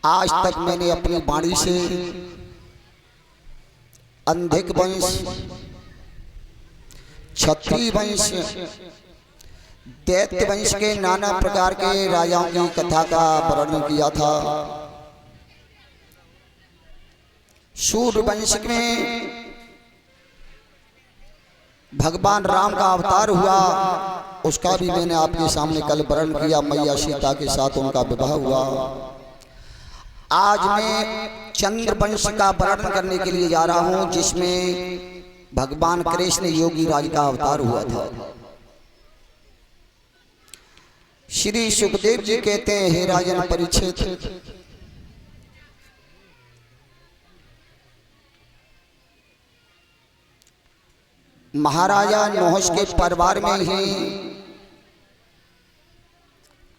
आज तक मैंने अपनी वाणी से अंधिक वंश, क्षत्रिय वंश, दैत्य वंश के नाना प्रकार के राजाओं की कथा का वर्णन किया था। सूर्य वंश में भगवान राम का अवतार हुआ, उसका भी मैंने आपके सामने कल वर्णन किया। मैया सीता के साथ उनका विवाह हुआ। आज मैं चंद्र वंश का वर्णन करने के लिए जा रहा हूं, जिसमें भगवान कृष्ण योगी राज का अवतार हुआ था। श्री सुखदेव जी कहते हैं, हे राजन परीक्षित, महाराजा नहुष के परिवार में ही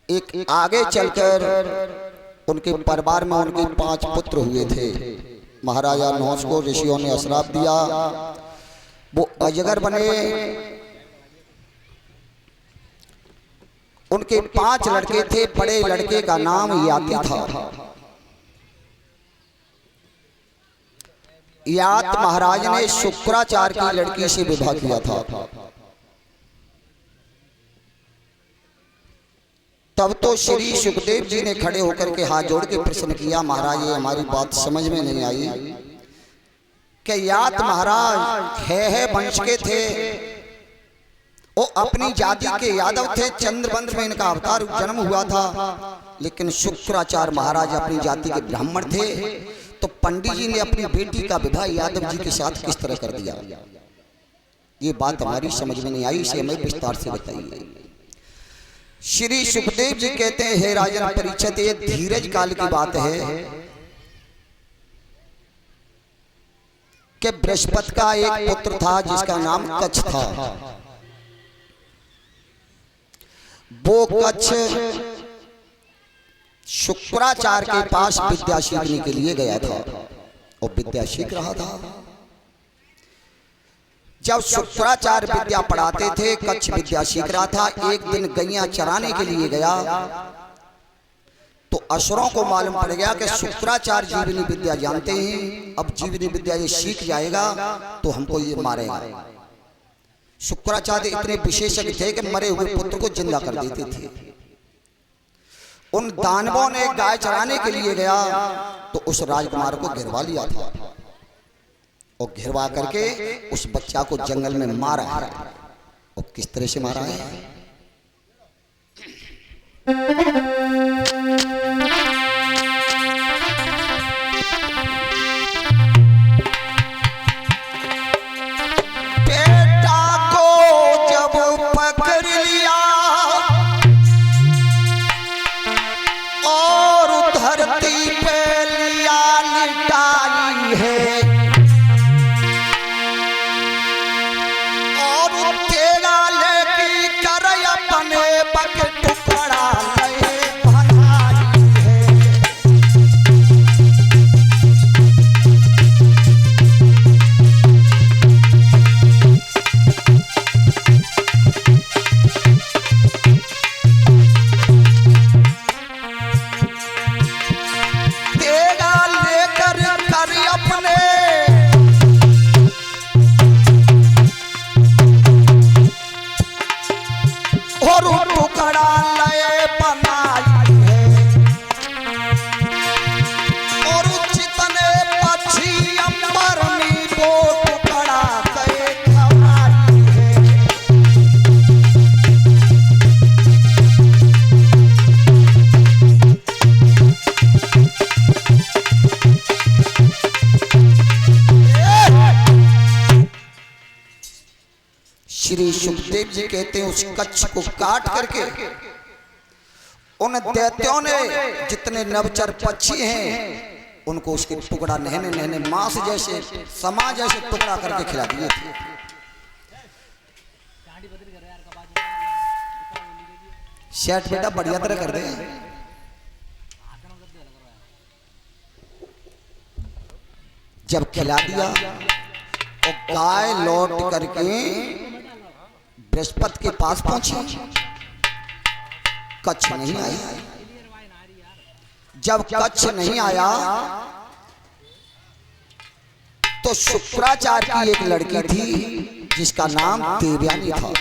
एक आगे चलकर उनके परिवार में उनके 5 पुत्र हुए थे। महाराजा नहुष को ऋषियों ने श्राप दिया, वो अजगर बने। उनके 5 लड़के थे। बड़े लड़के का नाम याति था। यात महाराज ने शुक्राचार्य की लड़की से विवाह किया था। तब तो श्री सुखदेव जी ने खड़े होकर के हाथ जोड़ के प्रश्न किया, महाराज ये हमारी बात समझ में नहीं आई कि यात महाराज है वंश के थे, वो अपनी जाति के यादव थे। चंद्रवंश में इनका अवतार जन्म हुआ था, लेकिन शुक्राचार्य महाराज अपनी जाति के ब्राह्मण थे। तो पंडित जी ने अपनी बेटी का विवाह यादव जी के साथ किस तरह कर दिया, ये बात हमारी समझ में नहीं आई, इसे हमें विस्तार से बताइए। श्री सुखदेव जी कहते हैं, हे राजन परीक्षित, ये धीरज काल की बात है कि बृहस्पति का एक पुत्र था जिसका नाम कच्छ था। वो कच्छ शुक्राचार्य के पास विद्या सीखने के लिए गया था और विद्या सीख रहा था। जब शुक्राचार्य विद्या पढ़ाते थे, कच्छ विद्या सीख रहा था। एक दिन गैया चराने के लिए गया तो असुरों को मालूम पड़ गया कि शुक्राचार्य जीवनी विद्या जानते हैं, अब जीवनी विद्या ये सीख जाएगा तो हमको ये मारेगा। शुक्राचार्य इतने विशेषज्ञ थे कि मरे हुए पुत्र को जिंदा कर देते थे। उन दानवों ने गाय चराने के लिए गया तो उस राजकुमार को घिरवा लिया था और घिरवा करके उस बच्चा को जंगल में मारा है। और किस तरह से मारा है? बेटा को जब पकड़ लिया और धरती पे लिया लिटाई है, और तेरा लेकी कर अपने पग टुकड़ा ले बनाई है। श्री सुखदेव जी कहते हैं, उस कच्छ को काट करके उन दैत्यों ने जितने नवचर पक्षी हैं उनको उसके टुकड़ा नहने नहने मांस जैसे समा जैसे टुकड़ा करके खिला दिए थे। सेट बेटा बढ़िया तरह कर दे। जब खिला दिया और गाय लौट करके बृहस्पति के पास पहुंची, कच्छ नहीं आया। जब कच्छ नहीं आया तो शुक्राचार्य की एक लड़की थी जिसका नाम देवयानी था।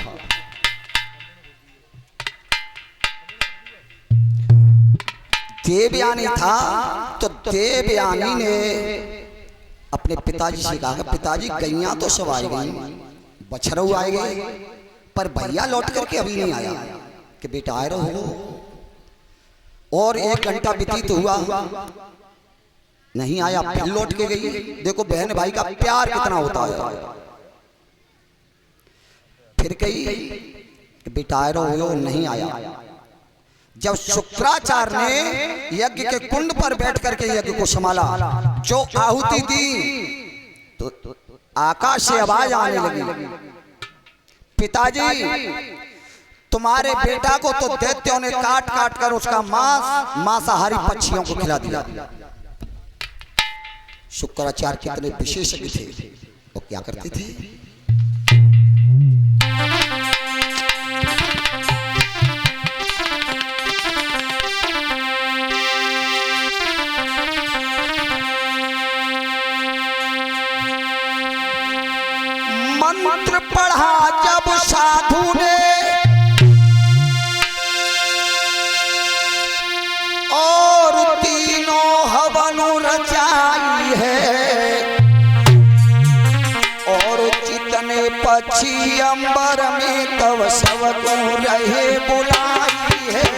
देवयानी था तो देवयानी ने अपने पिताजी से कहा, पिताजी गैया तो सब आई गई, बछरू आए गए, पर भैया लौट करके अभी नहीं आया। कि बेटा आए रहो। और 1 घंटा व्यतीत हुआ, नहीं आया, फिर लौट के गई। देखो बहन भाई का प्यार कितना होता है। फिर कही कि बेटा आए रहो, नहीं आया। जब शुक्राचार्य ने यज्ञ के कुंड पर बैठ करके यज्ञ को संभाला, जो आहुति दी तो आकाश से आवाज आने लगी, पिताजी तुम्हारे बेटा को तो दैत्यों ने काट काट कर उसका मांस मांसाहारी पक्षियों को खिला दिया। शुक्राचार्य कितने विशेषज्ञ थे, वो क्या करते थे? मंत्र पढ़ा जब साधु ने और तीनों हवन रचाई है, और जितने पक्षी अंबर में तब सबको रहे बुलाई है।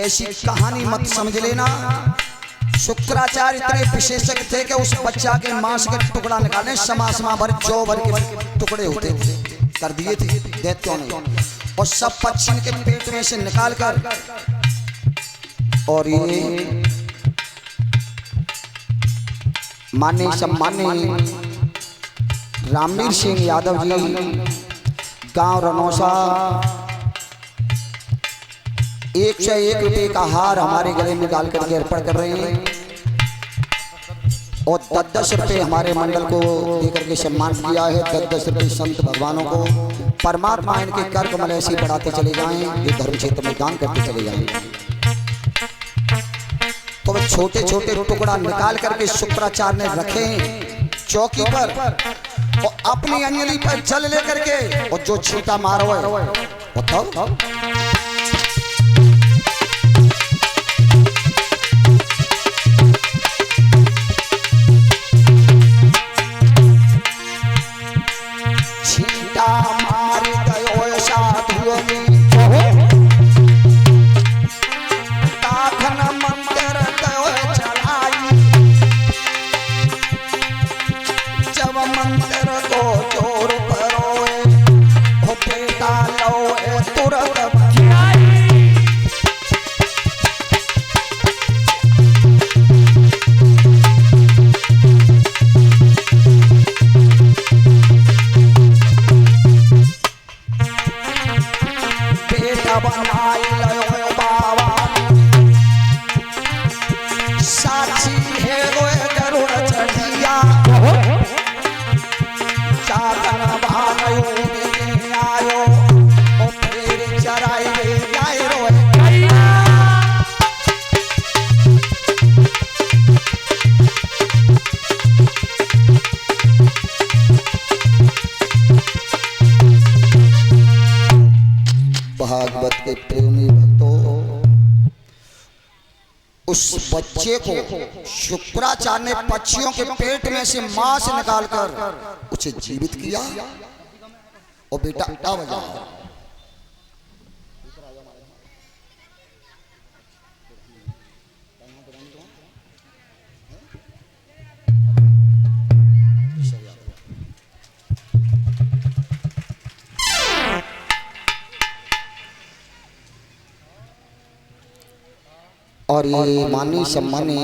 ऐसी कहानी मत समझ लेना। शुक्राचार्य इतने विशेषज्ञ थे कि उस बच्चा के मांस के टुकड़ा निकालने समा भर जो भर के टुकड़े होते कर दिए थे दैत्यों ने, और सब पक्षी के पेट में से निकाल कर, और ये माननीय सम्माननीय रामवीर सिंह यादव जी गांव रनौसा 101 रुपये का हार हमारे गले में डाल करके अर्पण कर रहे हैं, और 10-10 रुपये हमारे मंडल को देकर के सम्मान किया है। 10-10 रुपये संत भगवानों को। परमात्मा इनके कर कमल ऐसे बढ़ाते चले जाएं, ये धर्म क्षेत्र में दान करते चले जाएं। तो वे छोटे छोटे टुकड़ा निकाल करके शुक्राचार्य ने रखे चौकी पर, और अपनी अंजलि पर जल लेकर के, और जो छींटा मारो है बताओ मंत्र को चोर परोए, हो बेटा लो तुरंत उस बच्चे को शुक्राचार्य ने पक्षियों के पेट में से मांस निकालकर उसे जीवित किया और बेटा आ बजा। और ये माननीय सम्मानीय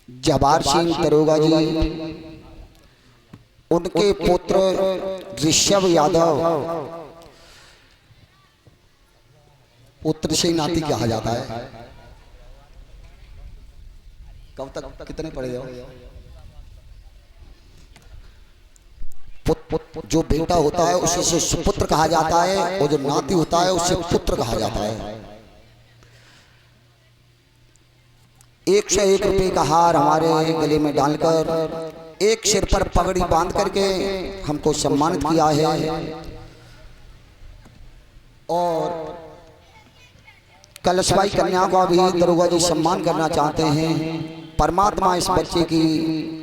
जवाहर सिंह दरोगा जी, उनके पुत्र ऋषभ यादव, पुत्र से नाती कहा जाता है। कब तक कितने पढ़े हो? जो बेटा होता है उसे सुपुत्र कहा जाता है और जो नाती होता है उसे पुत्र कहा जाता है। 101 रुपए का हार हमारे गले में डालकर, एक सिर पर पगड़ी बांध करके हमको सम्मानित किया है। और कलशबाई कन्या का भी दरोगा जी सम्मान करना चाहते हैं। परमात्मा इस बच्चे की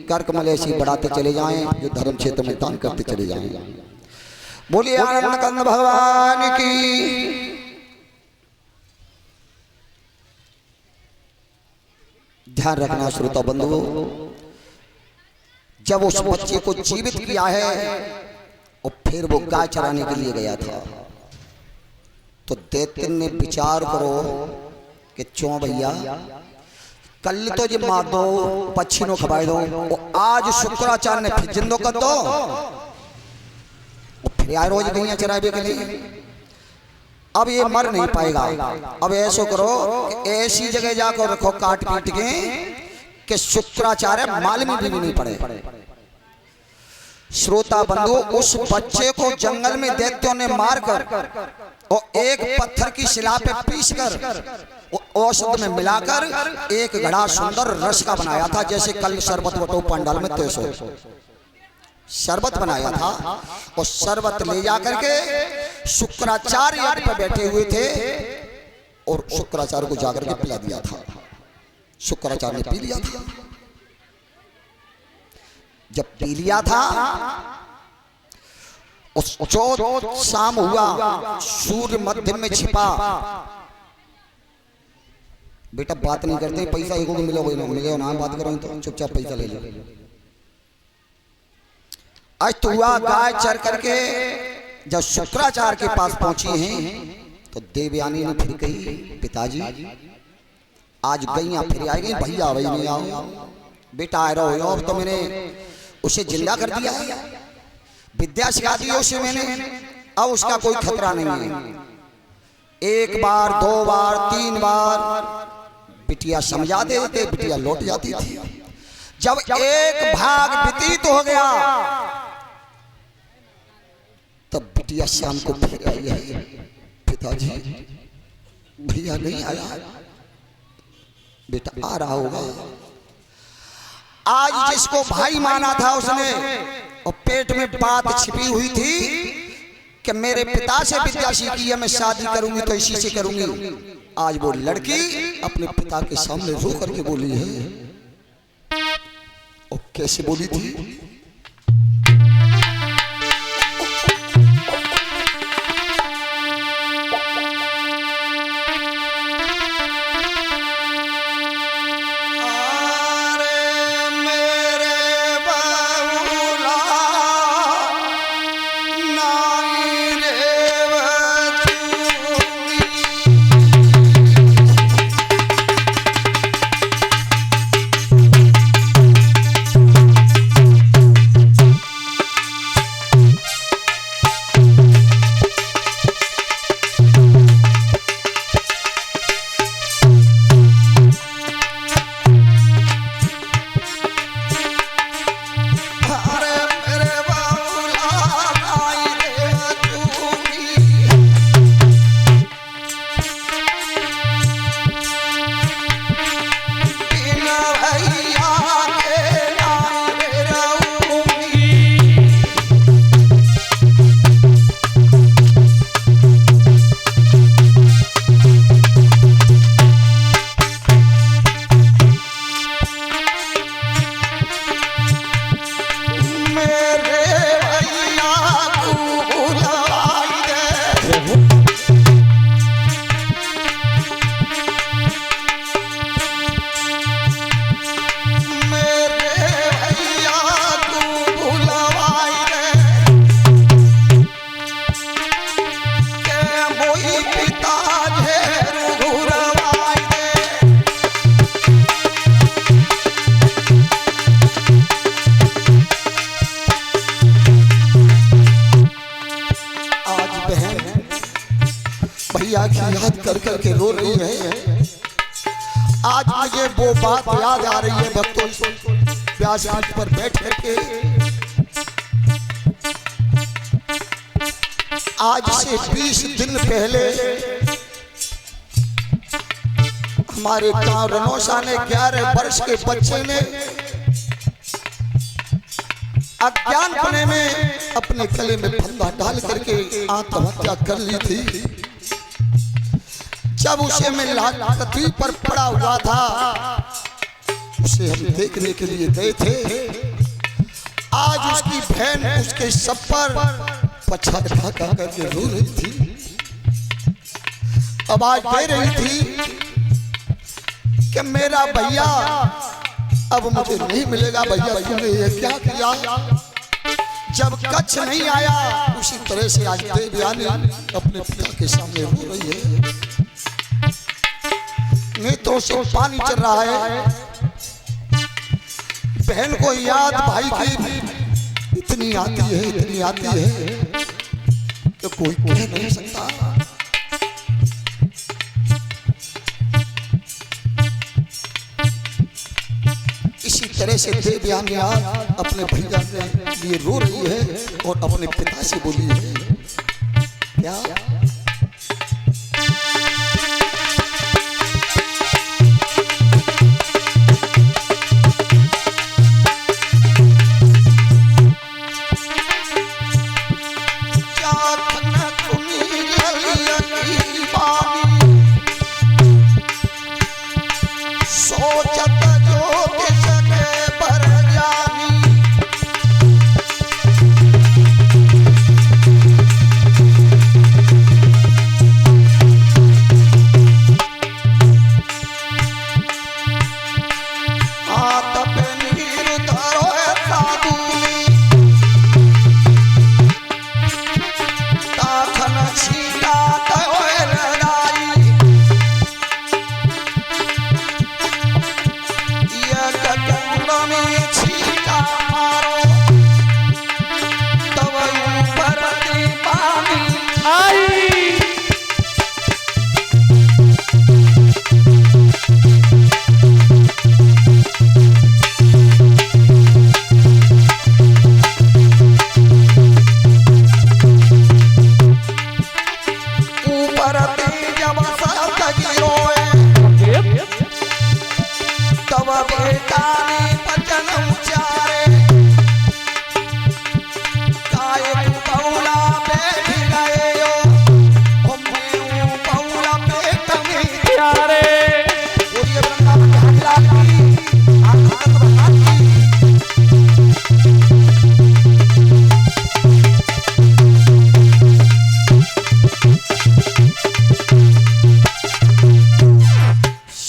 कर्कमल ऐसी बढ़ाते चले जाएं, जो धर्म क्षेत्र में दान करते चले जाएं। बोलिए आनंद कंद भगवान की। ध्यान रखना श्रोता बंधुओं, जब उस बच्चे को जीवित किया है और फिर वो गाय चराने के लिए गया था, तो दैत्य ने विचार करो कि क्यों भैया कल तो जी मार दो, पक्षी नो खबाई दो, और आज शुक्राचार्य ने फिर जिंदो कर दो, और फिर यार रोज गैया चरावे के लिए। अब ये मर नहीं पाएगा। अब ऐसा करो कि ऐसी जगह जाकर रखो काट पीट के कि शुक्राचार्य माल में भी नहीं पड़े। श्रोता बंधु, उस बच्चे को जंगल में दैत्यों ने मारकर और एक पत्थर की शिला पे पीसकर औषध में मिलाकर एक घड़ा सुंदर रस का बनाया था। जैसे कल शरबत बटो पंडाल में तेसो शरबत बनाया था, और शरबत ले जाकर के शुक्राचार्य पर बैठे हुए थे और शुक्राचार्य को जाकर के पिला दिया था। शुक्राचार्य ने पी लिया था। जब पी लिया था, उस चौथ शाम हुआ, सूर्य मध्य में छिपा। बेटा बात नहीं करते, पैसा एक को मिलेगा ना, बात करो तो चुपचाप पैसा ले लो। आज तो हुआ गाय चर करके जब शुक्राचार्य के पास पहुंची हैं, तो देवयानी ने फिर कही, पिताजी आज गैया फिर आई गई, भैया भाई नहीं आओ, बेटा आ रहा हो। अब तो मैंने उसे जिंदा कर दिया है, विद्या सिखा दी है उसे मैंने, अब उसका कोई खतरा नहीं है। एक बार, दो बार, 3 बार बिटिया समझा देते, बिटिया लौट जाती थी। जब एक भाग व्यतीत हो गया, तब बिटिया शाम को फिर आई है, पिताजी भैया नहीं आया, बेटा आ रहा होगा। आज जिसको भाई माना था उसने, और पेट में बात छिपी हुई थी कि मेरे पिता से विद्या सीखी है, मैं शादी करूंगी तो इसी से करूंगी। आज वो लड़की अपने पिता के सामने रो करके बोली है, और कैसे बोली थी? कर करके रो रही है। आज मुझे वो बात याद आ रही है भक्तों, व्यासपीठ पर बैठ करके। आज से 20 दिन पहले हमारे गांव रनौसा ने 11 वर्ष के बच्चे ने अज्ञानपने में अपने गले में फंदा डाल करके आत्महत्या कर ली थी। जब उसे मैं पृथ्वी पर पड़ा हुआ था, उसे हम देखने के लिए गए थे। आज उसकी बहन उसके सर पर पछा ढका करके रो रही थी, आवाज दे रही थी कि मेरा भैया अब मुझे नहीं मिलेगा। भैया तूने ये क्या किया? जब कच्छ नहीं आया, उसी तरह से आज देवयानी अपने पिता के सामने रो रही है, नेत्रों से पानी चल रहा है। बहन को याद भाई की इतनी आती है, इतनी आती है कि कोई कह नहीं सकता। इसी तरह से देवयानी अपने भैया के लिए रो रही है और अपने पिता से बोली है क्या?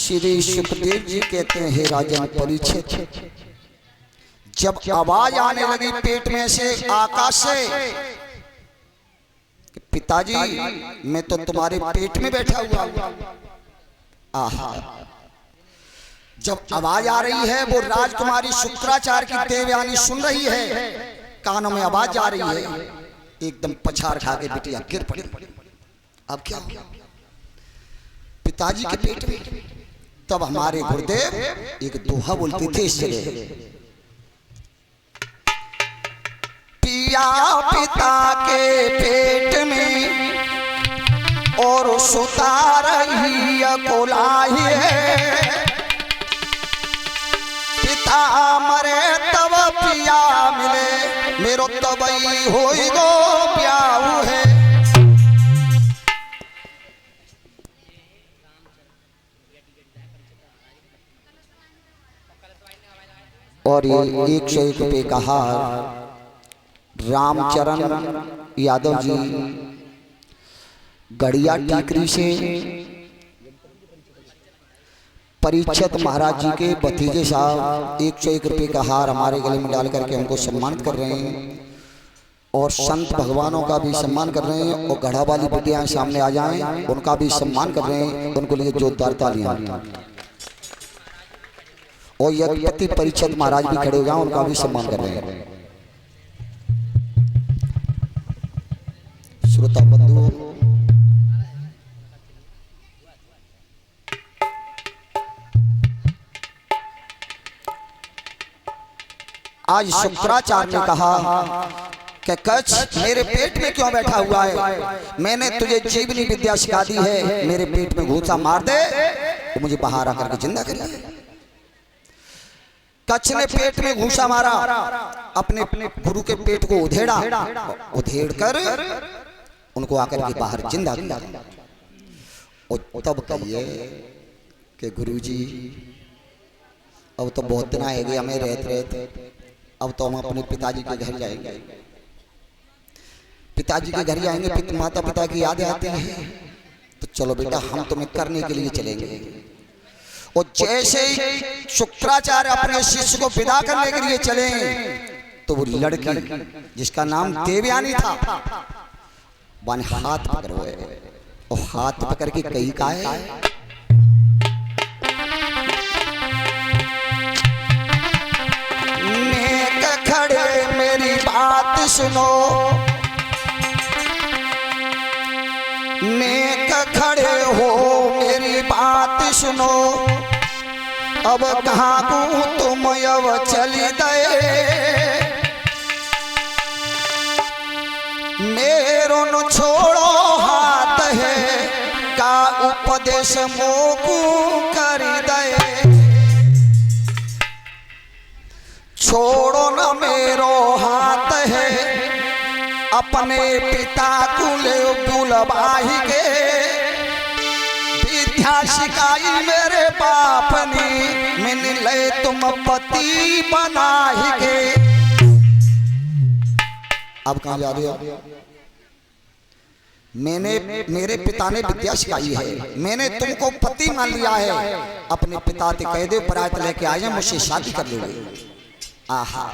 श्री सुखदेव जी कहते हैं, हे राजन परीक्षित, जब आवाज आने लगी पेट में से, आकाश से, कि पिताजी मैं तो तुम्हारे पेट में बैठा हुआ हूं। आहा, जब आवाज आ रही है, वो राजकुमारी शुक्राचार्य की देवयानी सुन रही है, कानों में आवाज आ रही है, एकदम पछाड़ खा के बिटिया गिर पड़ी। अब क्या हो? पिताजी के पेट में। तब हमारे गुरुदेव एक दोहा बोलते थे इस जगह, पिया पिता के पेट में और सुता रही कोलाई है, पिता मरे तब पिया मिले, मेरो तबई होई गो प्याऊ है। और ये 101 रुपये का हार रामचरण यादव जी गड़िया टीकरी से परीक्षित महाराज जी के भतीजे साहब 101 रुपये का हार हमारे गले में डाल करके हमको सम्मानित कर रहे हैं, और संत भगवानों का भी सम्मान कर रहे हैं, और गढ़ा वाली बिटियां सामने आ जाएं, उनका भी सम्मान कर रहे हैं, उनको लिए जोरदार तालियां। और यज्ञपति परीक्षित महाराज भी खड़े हो गए, उनका भी सम्मान कर रहे हैं। श्रोता बंधु, आज शुक्राचार्य ने कहा कि कच्छ मेरे पेट में क्यों बैठा हुआ है? मैंने तुझे जीवनी विद्या सिखा दी है, मेरे पेट में घूसा मार दे तो मुझे बाहर आकर के जिंदा कर ले। कच्छ ने पेट में घूसा मारा, अपने गुरु के पेट को उधेड़ा, उधेड़ कर उनको आकर के बाहर जिंदा किया। और तब कहिए कि गुरुजी अब तो बहुत दिन आएंगे हमें रहते, अब तो हम अपने पिताजी के घर जाएंगे। पिताजी के घर जाएंगे, माता पिता की यादें आती हैं, तो चलो बेटा हम तुम्हें करने के लिए चलेंगे। और जैसे ही शुक्राचार्य अपने शिष्य को विदा करने के लिए चले तो वो लड़की जिसका नाम देवयानी था वन हाथ पकड़े और हाथ पकड़ के कही का है नेक खड़े मेरी बात सुनो, नेक खड़े हो मेरी बात सुनो, अब कहाँ को तुम अब चली गए, मेरो न छोड़ो हाथ है का उपदेश मोकू कर दे, छोड़ो न मेरो हाथ है अपने पिता को ले बुलवाही के, विद्या सिखाई मेरे बाप ने मिल ले तुम पति बनाएंगे। अब कहाँ जा रहे हो? मेरे पिता ने विद्या सिखाई है, मैंने तुमको पति मान लिया है, अपने पिता से कह दे बरात लेके आए मुझसे शादी कर लोगे। आहा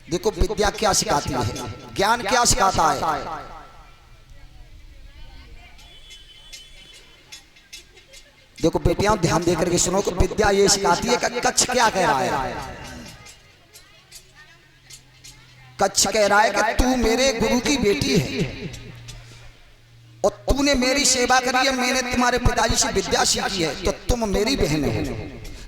देखो विद्या क्या सिखाती है, ज्ञान क्या सिखाता है। देखो बेटियां ध्यान देकर के सुनो कि विद्या ये सिखाती है कि कच्छ क्या कह रहा है। कच्छ कह रहा है कि तू मेरे गुरु की बेटी है और तूने मेरी सेवा करी है, मैंने तुम्हारे पिताजी से विद्या सीखी है, तो तुम मेरी बहन हो,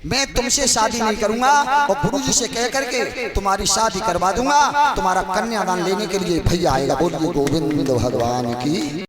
मैं तुमसे शादी नहीं करूंगा और गुरुजी से कह करके तुम्हारी शादी करवा दूंगा। तुम्हारा कन्यादान लेने के लिए भैया आएगा। बोलिए गोविंद भगवान की।